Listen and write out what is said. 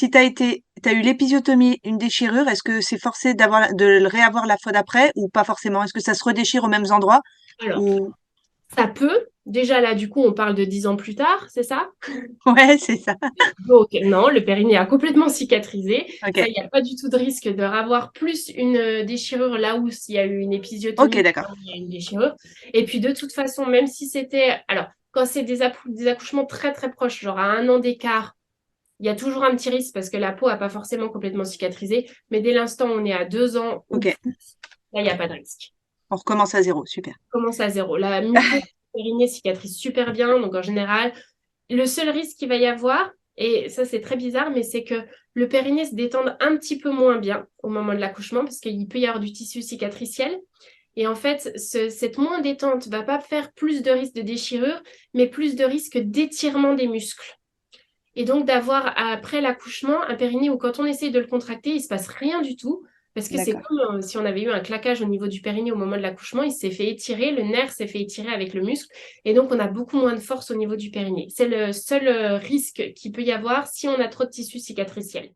si t'as eu l'épisiotomie, une déchirure, est-ce que c'est forcé de le réavoir la fois d'après ou pas forcément? Est-ce que ça se redéchire aux mêmes endroits Alors, ou ça peut. Déjà là, du coup, on parle de 10 ans plus tard, c'est ça? ouais, c'est ça. Donc, non, le périnée a complètement cicatrisé. Ça, Ok, il n'y a pas du tout de risque de ravoir plus une déchirure là où s'il y a eu une ok, épisiotomie, d'accord. là où il y a une déchirure. Et puis, de toute façon, même si c'était... Alors, quand c'est des accouchements très, très proches, genre à 1 an d'écart, il y a toujours un petit risque parce que la peau n'a pas forcément complètement cicatrisé. Mais dès l'instant où on est à 2 ans ou Ok, plus, là, il n'y a pas de risque. on recommence à zéro, super. Commence à zéro. La muqueuse du périnée cicatrise super bien. Donc, en général, le seul risque qu'il va y avoir, et ça c'est très bizarre, mais c'est que le périnée se détende un petit peu moins bien au moment de l'accouchement parce qu'il peut y avoir du tissu cicatriciel. Et en fait, cette moins détente va pas faire plus de risque de déchirure, mais plus de risque d'étirement des muscles. Et donc d'avoir après l'accouchement un périnée où quand on essaye de le contracter, il se passe rien du tout. Parce que c'est D'accord. comme si on avait eu un claquage au niveau du périnée au moment de l'accouchement, il s'est fait étirer, le nerf s'est fait étirer avec le muscle, et donc on a beaucoup moins de force au niveau du périnée. C'est le seul risque qu'il peut y avoir si on a trop de tissu cicatriciel.